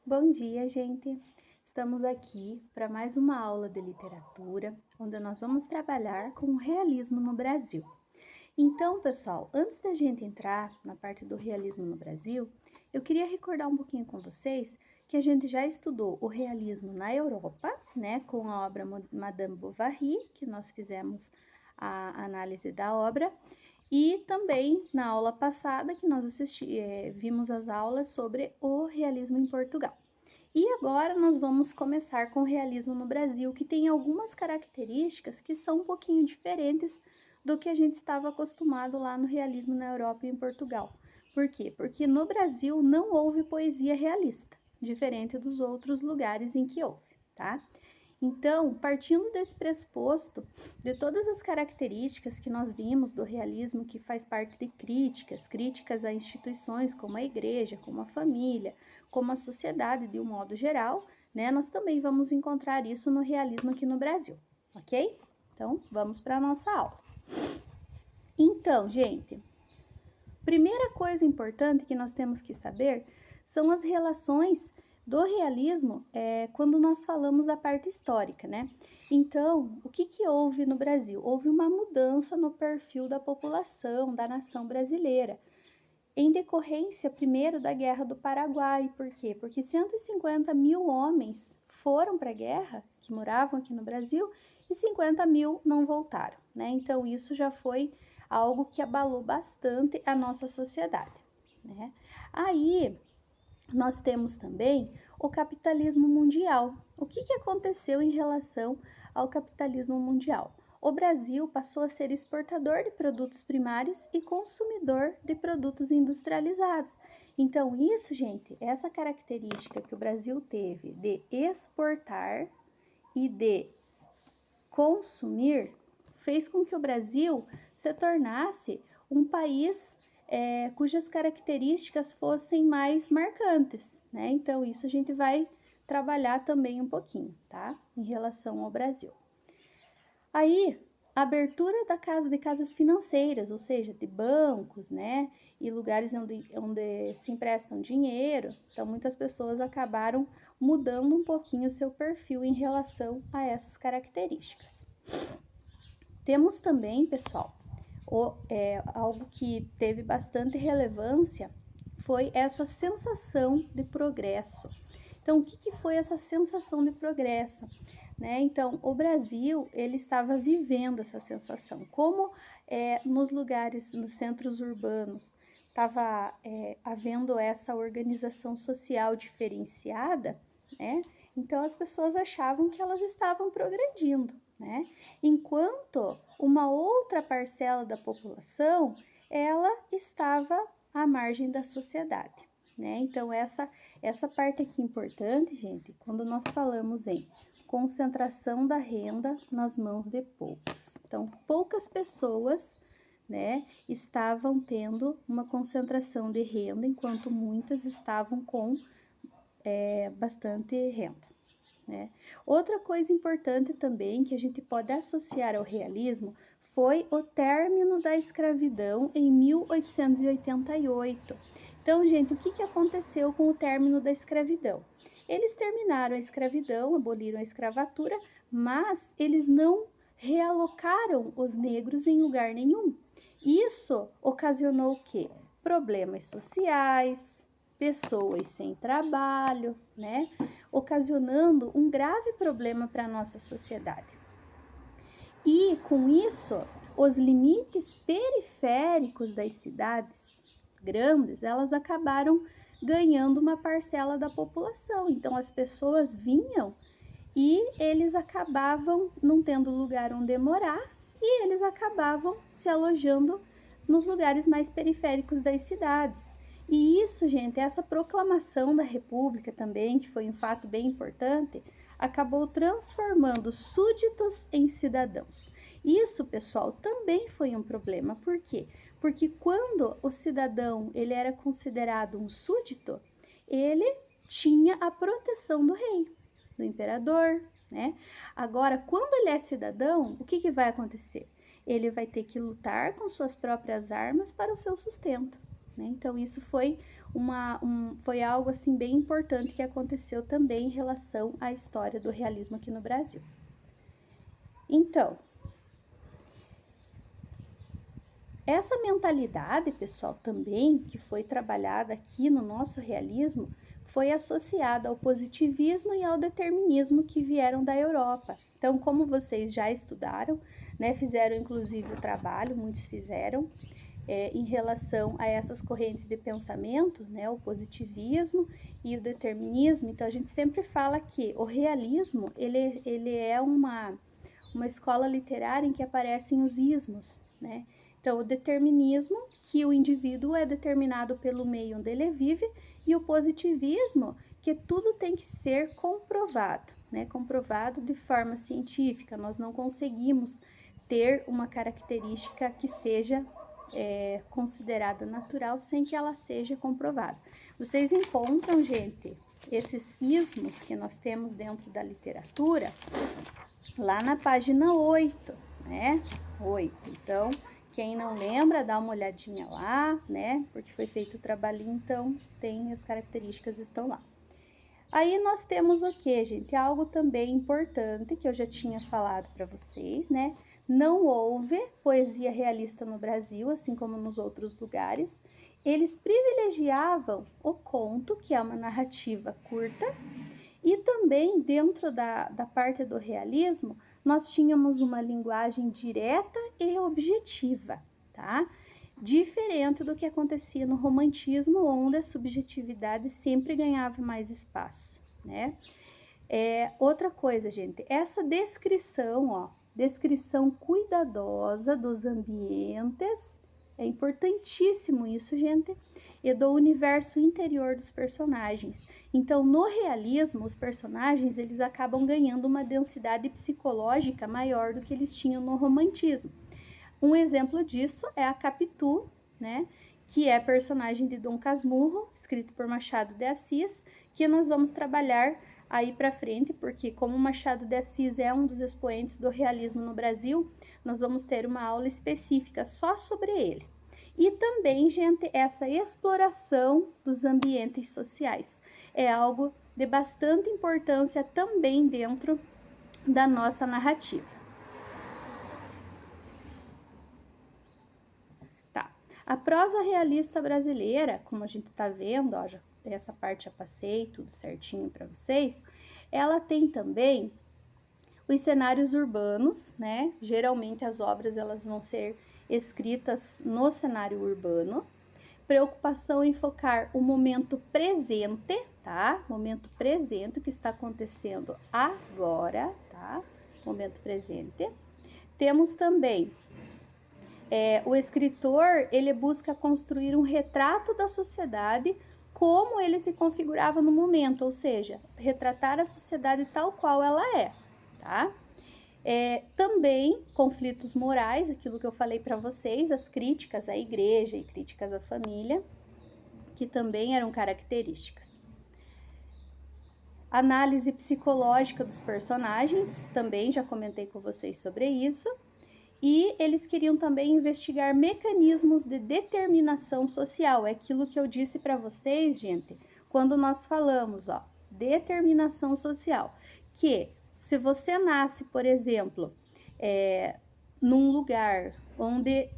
Bom dia, gente! Estamos aqui para mais uma aula de literatura, onde nós vamos trabalhar com o realismo no Brasil. Então, pessoal, antes da gente entrar na parte do realismo no Brasil, eu queria recordar um pouquinho com vocês que a gente já estudou o realismo na Europa, né, com a obra Madame Bovary, que nós fizemos a análise da obra, e também na aula passada que nós vimos as aulas sobre o realismo em Portugal. E agora nós vamos começar com o realismo no Brasil, que tem algumas características que são um pouquinho diferentes do que a gente estava acostumado lá no realismo na Europa e em Portugal. Por quê? Porque no Brasil não houve poesia realista, diferente dos outros lugares em que houve, tá? Então, partindo desse pressuposto, de todas as características que nós vimos do realismo, que faz parte de críticas a instituições como a igreja, como a família, como a sociedade de um modo geral, né? Nós também vamos encontrar isso no realismo aqui no Brasil, ok? Então, vamos para a nossa aula. Então, gente, primeira coisa importante que nós temos que saber são as relações do realismo quando nós falamos da parte histórica, né? Então, o que houve no Brasil? Houve uma mudança no perfil da população, da nação brasileira, em decorrência, primeiro, da Guerra do Paraguai. Por quê? Porque 150 mil homens foram para a guerra, que moravam aqui no Brasil, e 50 mil não voltaram, né? Então, isso já foi algo que abalou bastante a nossa sociedade, né? Aí, nós temos também o capitalismo mundial. O que aconteceu em relação ao capitalismo mundial? O Brasil passou a ser exportador de produtos primários e consumidor de produtos industrializados. Então, isso, gente, essa característica que o Brasil teve de exportar e de consumir, fez com que o Brasil se tornasse um país cujas características fossem mais marcantes, né? Então, isso a gente vai trabalhar também um pouquinho, tá? Em relação ao Brasil. Aí, a abertura de casas financeiras, ou seja, de bancos, né? E lugares onde se emprestam dinheiro. Então, muitas pessoas acabaram mudando um pouquinho o seu perfil em relação a essas características. Temos também, pessoal, algo que teve bastante relevância foi essa sensação de progresso. Então, o que foi essa sensação de progresso? Né? Então, o Brasil, ele estava vivendo essa sensação. Como nos lugares, nos centros urbanos, estava havendo essa organização social diferenciada, né? Então, as pessoas achavam que elas estavam progredindo, né? Enquanto uma outra parcela da população, ela estava à margem da sociedade, né? Então, essa parte aqui importante, gente, quando nós falamos em concentração da renda nas mãos de poucos. Então, poucas pessoas, né, estavam tendo uma concentração de renda, enquanto muitas estavam com bastante renda, né? Outra coisa importante também que a gente pode associar ao realismo foi o término da escravidão em 1888. Então, gente, o que aconteceu com o término da escravidão? Eles terminaram a escravidão, aboliram a escravatura, mas eles não realocaram os negros em lugar nenhum. Isso ocasionou o quê? Problemas sociais, pessoas sem trabalho, né? Ocasionando um grave problema para a nossa sociedade. E, com isso, os limites periféricos das cidades grandes, elas acabaram ganhando uma parcela da população. Então, as pessoas vinham e eles acabavam não tendo lugar onde morar e eles acabavam se alojando nos lugares mais periféricos das cidades. E isso, gente, essa proclamação da República também, que foi um fato bem importante, acabou transformando súditos em cidadãos. Isso, pessoal, também foi um problema. Por quê? Porque quando o cidadão ele era considerado um súdito, ele tinha a proteção do rei, do imperador, né? Agora, quando ele é cidadão, o que vai acontecer? Ele vai ter que lutar com suas próprias armas para o seu sustento, né? Então, isso foi foi algo assim bem importante que aconteceu também em relação à história do realismo aqui no Brasil. Então, essa mentalidade, pessoal, também que foi trabalhada aqui no nosso realismo, foi associada ao positivismo e ao determinismo que vieram da Europa. Então, como vocês já estudaram, né, fizeram inclusive o trabalho, muitos fizeram, em relação a essas correntes de pensamento, né, o positivismo e o determinismo. Então, a gente sempre fala que o realismo, ele é uma escola literária em que aparecem os ismos, né? Então, o determinismo, que o indivíduo é determinado pelo meio onde ele vive, e o positivismo, que tudo tem que ser comprovado, né? Comprovado de forma científica. Nós não conseguimos ter uma característica que seja considerada natural sem que ela seja comprovada. Vocês encontram, gente, esses ismos que nós temos dentro da literatura lá na página 8, né? 8. Então, quem não lembra, dá uma olhadinha lá, né? Porque foi feito o trabalhinho, então tem as características estão lá. Aí nós temos o que, gente? Algo também importante que eu já tinha falado para vocês, né? Não houve poesia realista no Brasil, assim como nos outros lugares. Eles privilegiavam o conto, que é uma narrativa curta, e também dentro da parte do realismo, nós tínhamos uma linguagem direta e objetiva, tá? Diferente do que acontecia no romantismo, onde a subjetividade sempre ganhava mais espaço, né? Outra coisa, gente, essa descrição, descrição cuidadosa dos ambientes, é importantíssimo isso, gente, e do universo interior dos personagens. Então, no realismo, os personagens, eles acabam ganhando uma densidade psicológica maior do que eles tinham no romantismo. Um exemplo disso é a Capitu, né, que é personagem de Dom Casmurro, escrito por Machado de Assis, que nós vamos trabalhar aí para frente, porque como Machado de Assis é um dos expoentes do realismo no Brasil, nós vamos ter uma aula específica só sobre ele. E também, gente, essa exploração dos ambientes sociais é algo de bastante importância também dentro da nossa narrativa. Tá. A prosa realista brasileira, como a gente tá vendo, já, essa parte já passei tudo certinho para vocês, ela tem também os cenários urbanos, né? Geralmente as obras elas vão ser escritas no cenário urbano. Preocupação em focar o momento presente, tá? Momento presente, o que está acontecendo agora, tá? Momento presente. Temos também o escritor, ele busca construir um retrato da sociedade como ele se configurava no momento, ou seja, retratar a sociedade tal qual ela é, tá? Também conflitos morais, aquilo que eu falei para vocês, as críticas à igreja e críticas à família, que também eram características. Análise psicológica dos personagens, também já comentei com vocês sobre isso. E eles queriam também investigar mecanismos de determinação social, é aquilo que eu disse para vocês, gente, quando nós falamos, determinação social, que se você nasce, por exemplo, num lugar onde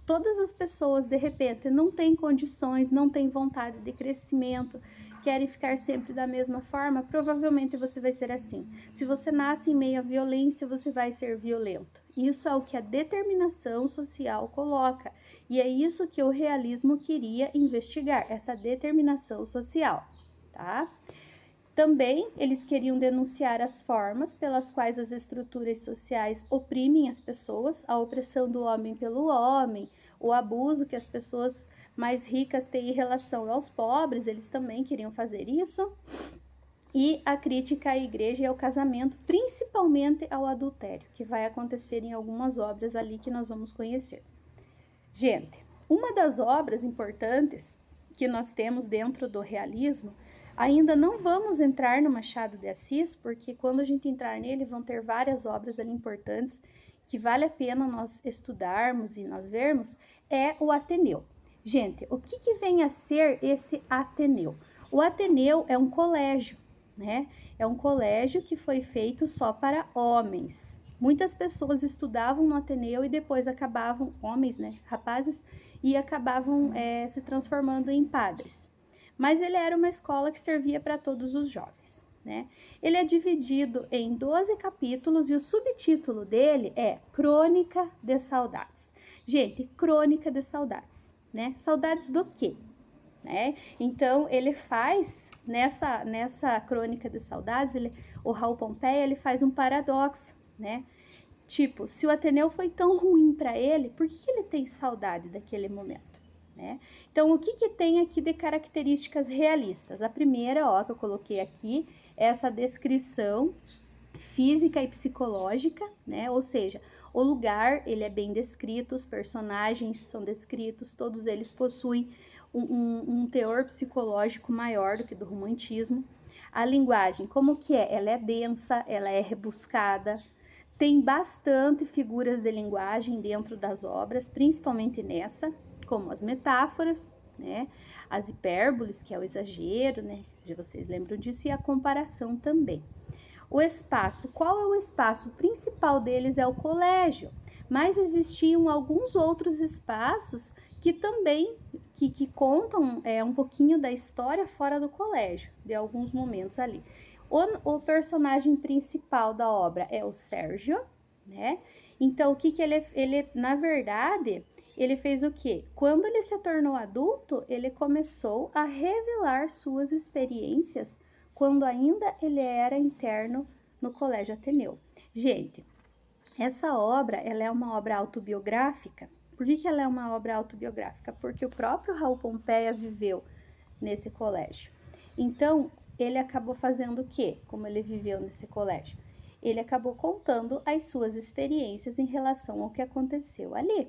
todas as pessoas, de repente, não têm condições, não têm vontade de crescimento, querem ficar sempre da mesma forma, provavelmente você vai ser assim. Se você nasce em meio à violência, você vai ser violento. Isso é o que a determinação social coloca. E é isso que o realismo queria investigar, essa determinação social, tá? Também eles queriam denunciar as formas pelas quais as estruturas sociais oprimem as pessoas, a opressão do homem pelo homem, o abuso que as pessoas mais ricas têm em relação aos pobres, eles também queriam fazer isso. E a crítica à igreja e ao casamento, principalmente ao adultério, que vai acontecer em algumas obras ali que nós vamos conhecer. Gente, uma das obras importantes que nós temos dentro do realismo, ainda não vamos entrar no Machado de Assis, porque quando a gente entrar nele vão ter várias obras ali importantes que vale a pena nós estudarmos e nós vermos, é o Ateneu. Gente, o que vem a ser esse Ateneu? O Ateneu é um colégio, né? É um colégio que foi feito só para homens. Muitas pessoas estudavam no Ateneu e depois acabavam, homens, né, rapazes, e acabavam se transformando em padres. Mas ele era uma escola que servia para todos os jovens, né? Ele é dividido em 12 capítulos e o subtítulo dele é Crônica de Saudades. Gente, Crônica de Saudades, né? Saudades do quê? Né? Então, ele faz, nessa Crônica de Saudades, o Raul Pompeia, ele faz um paradoxo, né? Tipo, se o Ateneu foi tão ruim para ele, por que ele tem saudade daquele momento? Né? Então, o que tem aqui de características realistas? A primeira, ó, que eu coloquei aqui, é essa descrição física e psicológica, né? Ou seja, o lugar, ele é bem descrito, os personagens são descritos, todos eles possuem um teor psicológico maior do que do romantismo. A linguagem, como que é? Ela é densa, ela é rebuscada, tem bastante figuras de linguagem dentro das obras, principalmente nessa, como as metáforas, né? As hipérboles, que é o exagero, né? Já vocês lembram disso, e a comparação também. O espaço, qual é o espaço? O principal deles é o colégio, mas existiam alguns outros espaços que também que contam um pouquinho da história fora do colégio, de alguns momentos ali. O personagem principal da obra é o Sérgio, né? Então, o que ele na verdade, ele fez o quê? Quando ele se tornou adulto, ele começou a revelar suas experiências quando ainda ele era interno no Colégio Ateneu. Gente, essa obra, ela é uma obra autobiográfica. Por que ela é uma obra autobiográfica? Porque o próprio Raul Pompeia viveu nesse colégio. Então, ele acabou fazendo o quê? Como ele viveu nesse colégio? Ele acabou contando as suas experiências em relação ao que aconteceu ali,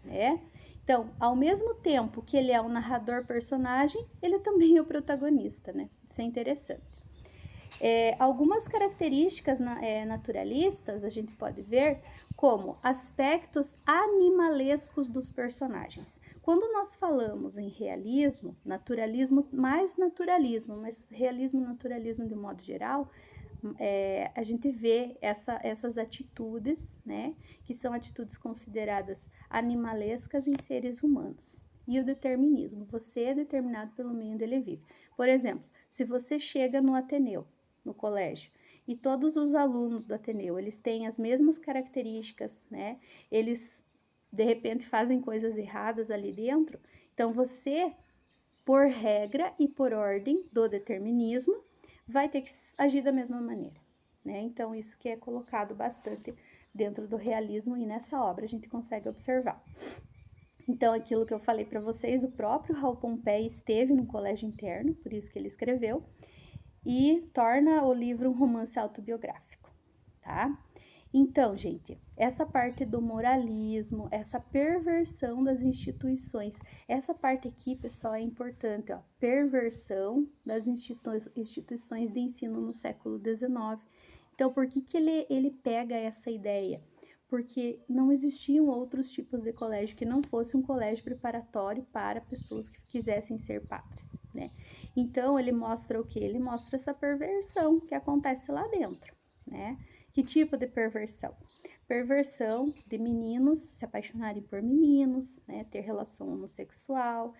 né? Então, ao mesmo tempo que ele é um narrador personagem, ele também é o protagonista, né? Isso é interessante. Algumas características naturalistas a gente pode ver como aspectos animalescos dos personagens. Quando nós falamos em realismo, naturalismo, mais naturalismo, mas realismo, naturalismo de modo geral, a gente vê essas atitudes, né, que são atitudes consideradas animalescas em seres humanos. E o determinismo, você é determinado pelo meio onde ele vive. Por exemplo, se você chega no Ateneu, no colégio, e todos os alunos do Ateneu, eles têm as mesmas características, né? Eles, de repente, fazem coisas erradas ali dentro. Então, você, por regra e por ordem do determinismo, vai ter que agir da mesma maneira, né? Então, isso que é colocado bastante dentro do realismo e nessa obra a gente consegue observar. Então, aquilo que eu falei para vocês, o próprio Raul Pompeia esteve no colégio interno, por isso que ele escreveu, e torna o livro um romance autobiográfico, tá? Então, gente, essa parte do moralismo, essa perversão das instituições, essa parte aqui, pessoal, é importante, ó, perversão das instituições de ensino no século XIX. Então, por que ele pega essa ideia? Porque não existiam outros tipos de colégio que não fosse um colégio preparatório para pessoas que quisessem ser padres, né? Então, ele mostra o quê? Ele mostra essa perversão que acontece lá dentro, né? Que tipo de perversão? Perversão de meninos se apaixonarem por meninos, né? Ter relação homossexual,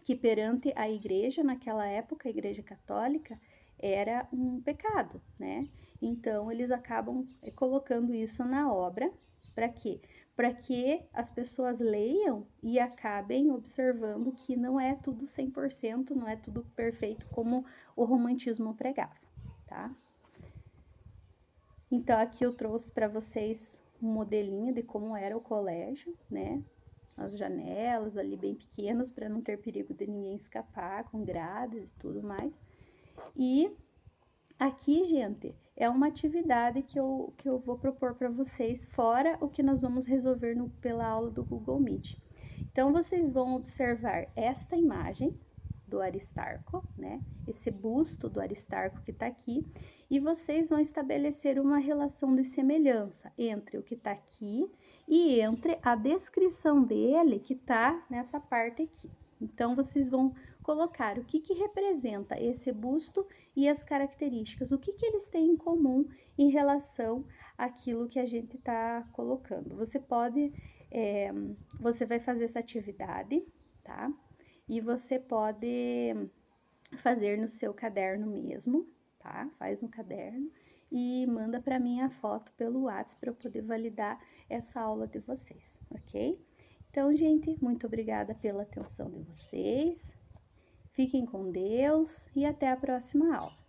que perante a igreja, naquela época, a igreja católica, era um pecado, né? Então, eles acabam colocando isso na obra, para quê? Para que as pessoas leiam e acabem observando que não é tudo 100%, não é tudo perfeito como o romantismo pregava, tá? Então, aqui eu trouxe para vocês um modelinho de como era o colégio, né? As janelas ali bem pequenas para não ter perigo de ninguém escapar, com grades e tudo mais. E aqui, gente, é uma atividade que eu vou propor para vocês, fora o que nós vamos resolver pela aula do Google Meet. Então, vocês vão observar esta imagem do Aristarco, né? Esse busto do Aristarco que tá aqui, e vocês vão estabelecer uma relação de semelhança entre o que tá aqui e entre a descrição dele que tá nessa parte aqui. Então, vocês vão colocar o que que representa esse busto e as características, o que que eles têm em comum em relação àquilo que a gente tá colocando. Você vai fazer essa atividade, tá? E você pode fazer no seu caderno mesmo, tá? Faz no caderno e manda para mim a foto pelo WhatsApp para eu poder validar essa aula de vocês, ok? Então, gente, muito obrigada pela atenção de vocês. Fiquem com Deus e até a próxima aula.